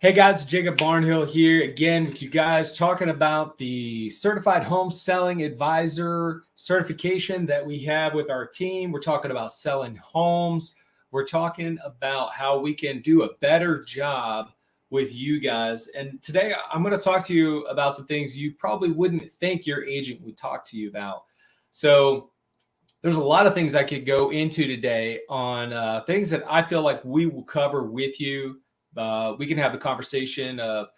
Hey guys, Jacob Barnhill here again with you guys talking about the Certified Home Selling Advisor certification that we have with our team. We're talking about selling homes. We're talking about how we can do a better job with you guys. And today I'm going to talk to you about some things you probably wouldn't think your agent would talk to you about. So there's a lot of things I could go into today on things that I feel like we will cover with you. We can have the conversation of,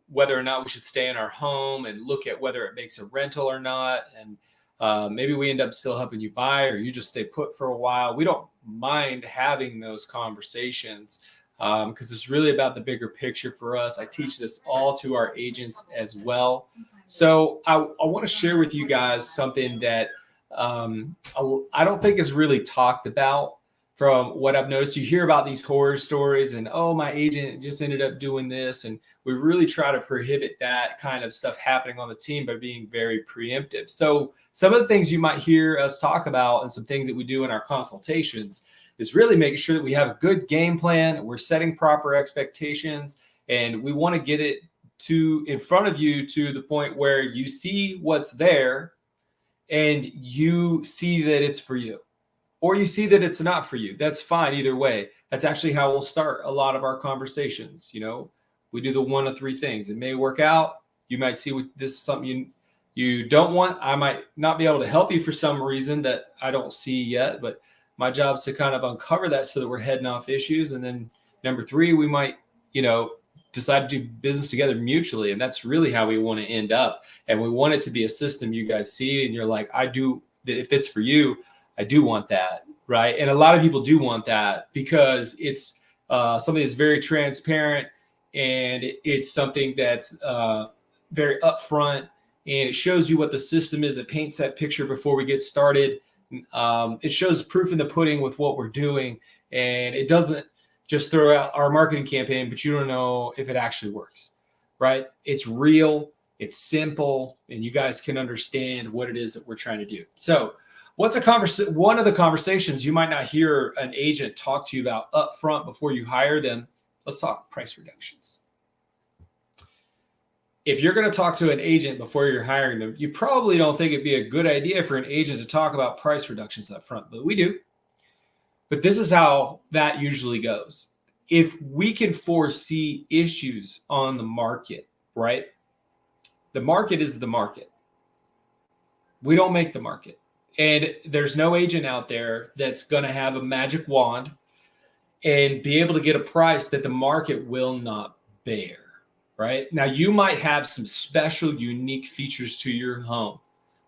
whether or not we should stay in our home and look at whether it makes a rental or not. And maybe we end up still helping you buy, or you just stay put for a while. We don't mind having those conversations because it's really about the bigger picture for us. I teach this all to our agents as well. So I want to share with you guys something that I don't think is really talked about. From what I've noticed, you hear about these horror stories and, oh, my agent just ended up doing this. And we really try to prohibit that kind of stuff happening on the team by being very preemptive. So some of the things you might hear us talk about and some things that we do in our consultations is really making sure that we have a good game plan. We're setting proper expectations, and we want to get it in front of you to the point where you see what's there and you see that it's for you. Or you see that it's not for you. That's fine either way. That's actually how we'll start a lot of our conversations. We do the one of three things. It may work out. You might see this is something you don't want. I might not be able to help you for some reason that I don't see yet, but my job is to kind of uncover that so that we're heading off issues. And then number three, we might, decide to do business together mutually. And that's really how we want to end up. And we want it to be a system you guys see and you're like, if it's for you, I do want that, right? And a lot of people do want that because it's something that's very transparent, and it's something that's very upfront, and it shows you what the system is. It paints that picture before we get started. It shows proof in the pudding with what we're doing, and it doesn't just throw out our marketing campaign, but you don't know if it actually works, right? It's real, it's simple, and you guys can understand what it is that we're trying to do. So one of the conversations you might not hear an agent talk to you about up front before you hire them. Let's talk price reductions. If you're going to talk to an agent before you're hiring them, you probably don't think it'd be a good idea for an agent to talk about price reductions up front, but we do. But this is how that usually goes. If we can foresee issues on the market, right? The market is the market. We don't make the market. And there's no agent out there that's going to have a magic wand and be able to get a price that the market will not bear, right? Now, you might have some special, unique features to your home.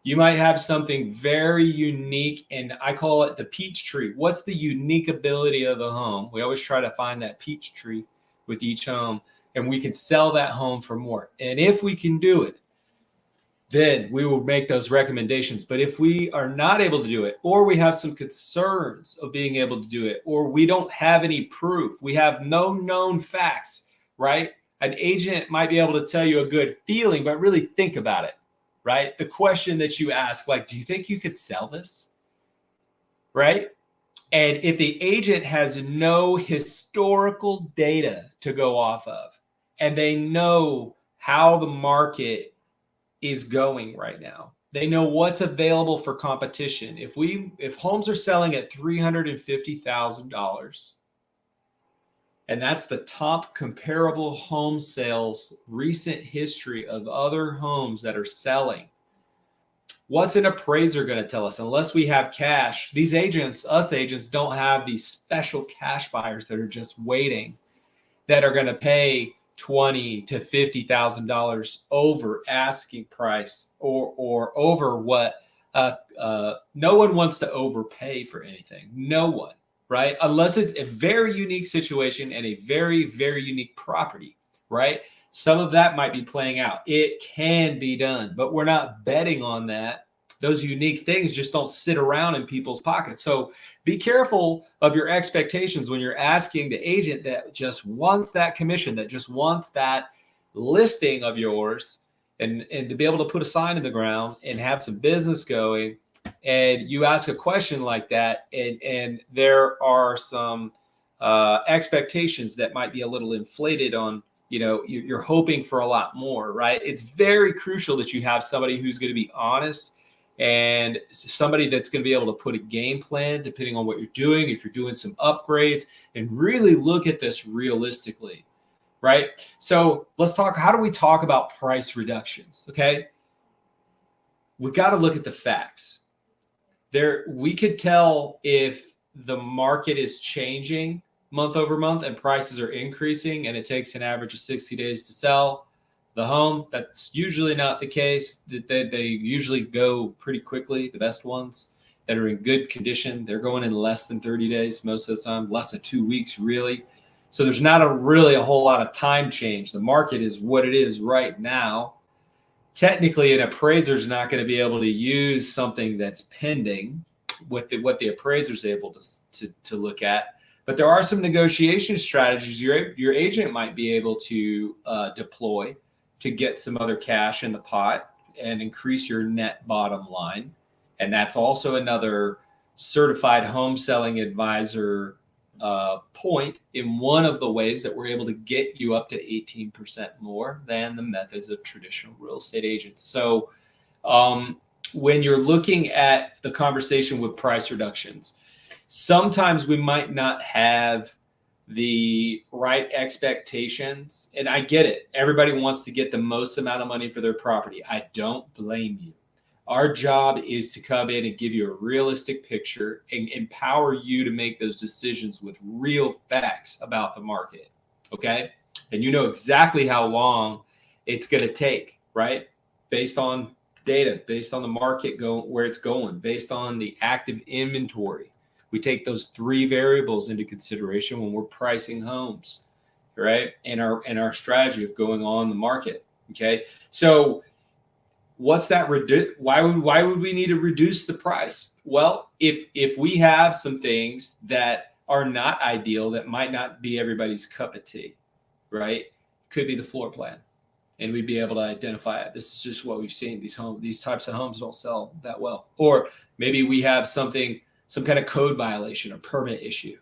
You might have something very unique, and I call it the peach tree. What's the unique ability of the home? We always try to find that peach tree with each home, and we can sell that home for more. And if we can do it, then we will make those recommendations. But if we are not able to do it, or we have some concerns of being able to do it, or we don't have any proof, we have no known facts, right? An agent might be able to tell you a good feeling, but really think about it, right? The question that you ask, like, do you think you could sell this? Right? And if the agent has no historical data to go off of, and they know how the market is going right now, they know what's available for competition. If homes are selling at $350,000, and that's the top comparable home sales recent history of other homes that are selling, what's an appraiser going to tell us? Unless we have cash, us agents don't have these special cash buyers that are just waiting, that are going to pay $20,000 to $50,000 over asking price, or over what no one wants to overpay for anything. No one, right? Unless it's a very unique situation and a very, very unique property, right? Some of that might be playing out. It can be done, but we're not betting on that. Those unique things just don't sit around in people's pockets. So be careful of your expectations when you're asking the agent that just wants that commission, that just wants that listing of yours, and to be able to put a sign in the ground and have some business going. And you ask a question like that, and there are some expectations that might be a little inflated on, you're hoping for a lot more, right? It's very crucial that you have somebody who's going to be honest and somebody that's going to be able to put a game plan depending on what you're doing, if you're doing some upgrades, and really look at this realistically, right? So let's talk, how do we talk about price reductions? Okay. We got to look at the facts. We could tell if the market is changing month over month and prices are increasing and it takes an average of 60 days to sell the home. That's usually not the case. They usually go pretty quickly. The best ones that are in good condition, they're going in less than 30 days most of the time, less than 2 weeks really. So there's not really a whole lot of time change. The market is what it is right now. Technically, an appraiser is not going to be able to use something that's pending with what the appraiser is able to look at. But there are some negotiation strategies your agent might be able to deploy to get some other cash in the pot and increase your net bottom line. And that's also another certified home selling advisor point in one of the ways that we're able to get you up to 18% more than the methods of traditional real estate agents. So when you're looking at the conversation with price reductions, sometimes we might not have the right expectations. And I get it. Everybody wants to get the most amount of money for their property. I don't blame you. Our job is to come in and give you a realistic picture and empower you to make those decisions with real facts about the market. Okay. And you know exactly how long it's going to take, right? Based on data, based on the market where it's going, based on the active inventory. We take those 3 variables into consideration when we're pricing homes, right? And our strategy of going on the market. Okay. So what's that why would we need to reduce the price? Well, if we have some things that are not ideal, that might not be everybody's cup of tea, right? Could be the floor plan. And we'd be able to identify it. This is just what we've seen. These types of homes don't sell that well. Or maybe we have some kind of code violation or permit issue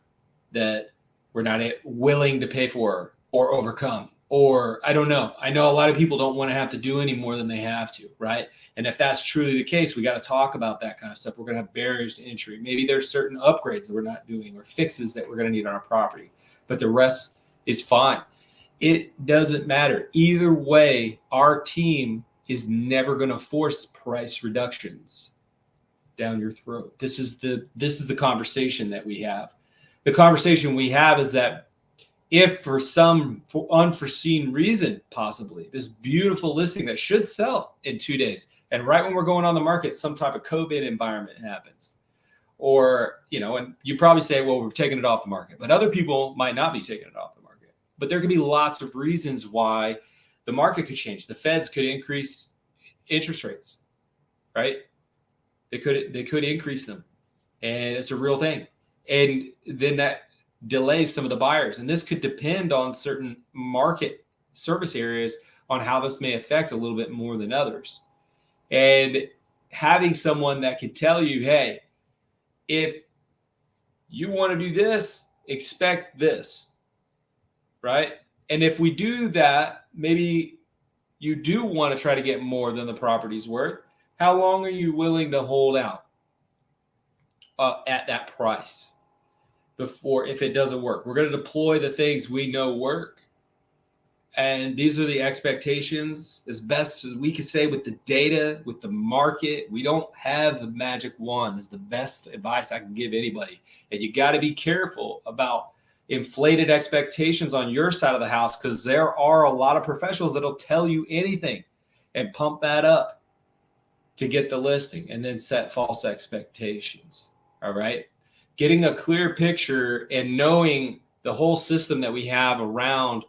that we're not willing to pay for or overcome. Or I don't know. I know a lot of people don't want to have to do any more than they have to, right? And if that's truly the case, we got to talk about that kind of stuff. We're going to have barriers to entry. Maybe there's certain upgrades that we're not doing or fixes that we're going to need on our property, but the rest is fine. It doesn't matter. Either way, our team is never going to force price reductions down your throat. This is the conversation that we have. The conversation we have is that if for some unforeseen reason, possibly this beautiful listing that should sell in 2 days, and right when we're going on the market, some type of COVID environment happens, or, and you probably say, well, we're taking it off the market, but other people might not be taking it off the market. But there could be lots of reasons why the market could change. The feds could increase interest rates, right? They could increase them, and it's a real thing. And then that delays some of the buyers. And this could depend on certain market service areas on how this may affect a little bit more than others. And having someone that can tell you, hey, if you want to do this, expect this, right? And if we do that, maybe you do want to try to get more than the property's worth. How long are you willing to hold out at that price? Before, if it doesn't work, we're going to deploy the things we know work. And these are the expectations as best as we can say with the data, with the market. We don't have the magic wand. Is the best advice I can give anybody. And you got to be careful about inflated expectations on your side of the house, because there are a lot of professionals that'll tell you anything and pump that up to get the listing and then set false expectations. All right. Getting a clear picture and knowing the whole system that we have around,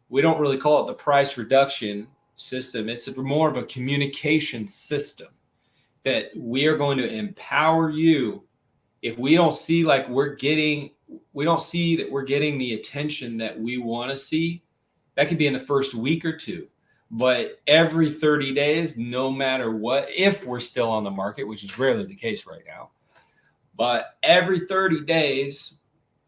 we don't really call it the price reduction system. It's more of a communication system that we are going to empower you. If we don't see that we're getting the attention that we want to see, that could be in the first week or two. But every 30 days, no matter what, if we're still on the market, which is rarely the case right now, but every 30 days,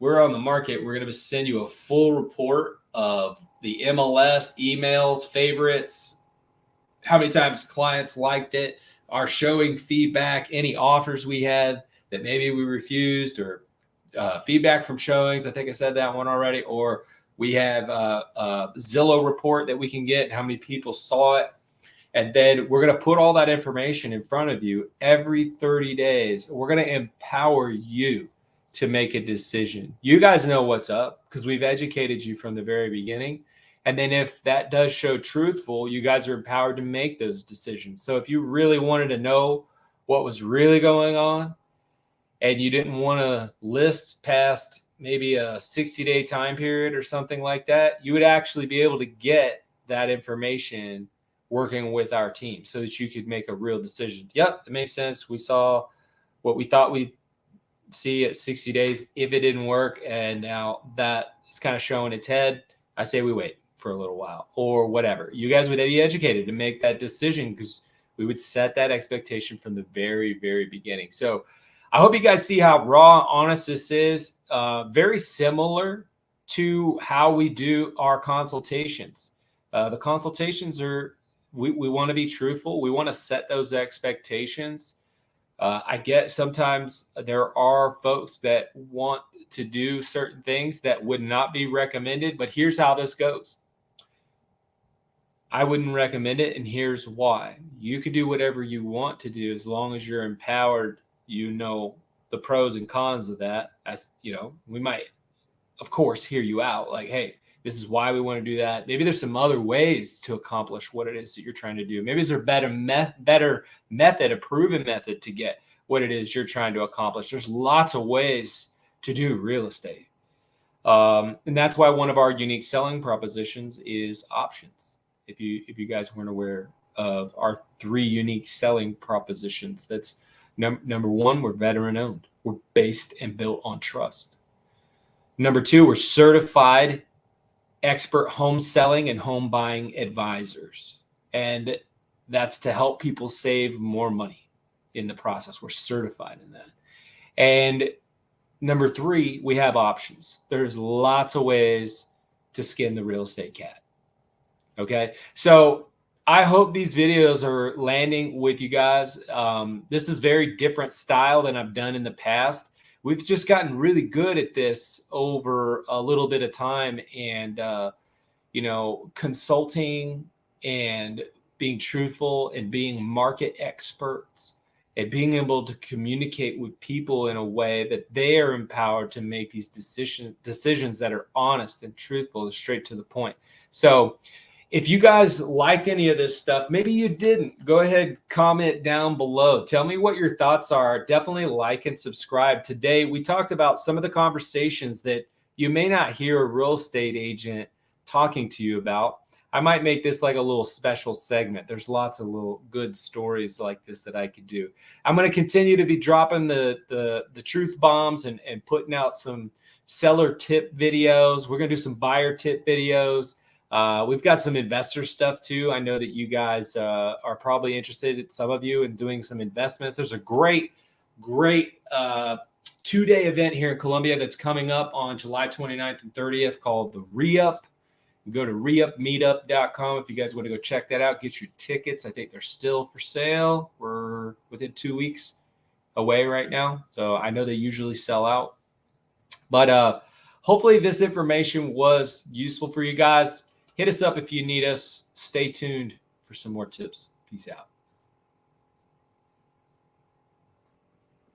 we're on the market, we're going to send you a full report of the MLS, emails, favorites, how many times clients liked it, our showing feedback, any offers we had that maybe we refused, or feedback from showings. I think I said that one already. Or we have a Zillow report that we can get, how many people saw it. And then we're going to put all that information in front of you every 30 days. We're going to empower you to make a decision. You guys know what's up because we've educated you from the very beginning. And then if that does show truthful, you guys are empowered to make those decisions. So if you really wanted to know what was really going on and you didn't want to list past maybe a 60-day time period or something like that, you would actually be able to get that information working with our team so that you could make a real decision. Yep, it makes sense. We saw what we thought we'd see at 60 days. If it didn't work and now that is kind of showing its head, I say we wait for a little while or whatever. You guys would be educated to make that decision because we would set that expectation from the very, very beginning. So I hope you guys see how raw, honest this is. Very similar to how we do our consultations. The consultations are, we want to be truthful. We want to set those expectations. I get sometimes there are folks that want to do certain things that would not be recommended, but here's how this goes. I wouldn't recommend it, and here's why. You could do whatever you want to do as long as you're empowered. You know the pros and cons of that. As you know, we might, of course, hear you out. Like, hey, this is why we want to do that. Maybe there's some other ways to accomplish what it is that you're trying to do. Maybe there's a better method, a proven method to get what it is you're trying to accomplish. There's lots of ways to do real estate. And that's why one of our unique selling propositions is options. If you guys weren't aware of our 3 unique selling propositions, that's number 1, we're veteran owned. We're based and built on trust. Number 2, we're certified expert home selling and home buying advisors. And that's to help people save more money in the process. We're certified in that. And number 3, we have options. There's lots of ways to skin the real estate cat. Okay. So I hope these videos are landing with you guys. This is very different style than I've done in the past. We've just gotten really good at this over a little bit of time, and consulting and being truthful and being market experts and being able to communicate with people in a way that they are empowered to make these decisions that are honest and truthful and straight to the point. So if you guys liked any of this stuff, maybe you didn't, go ahead, comment down below. Tell me what your thoughts are. Definitely like and subscribe. Today, we talked about some of the conversations that you may not hear a real estate agent talking to you about. I might make this like a little special segment. There's lots of little good stories like this that I could do. I'm going to continue to be dropping the truth bombs and putting out some seller tip videos. We're going to do some buyer tip videos. We've got some investor stuff too. I know that you guys are probably interested, some of you, in doing some investments. There's a great 2-day event here in Columbia that's coming up on July 29th and 30th called the Re-Up. Go to reupmeetup.com if you guys want to go check that out. Get your tickets. I think they're still for sale. We're within 2 weeks away right now, so I know they usually sell out. But hopefully this information was useful for you guys. Hit us up if you need us. Stay tuned for some more tips. Peace out.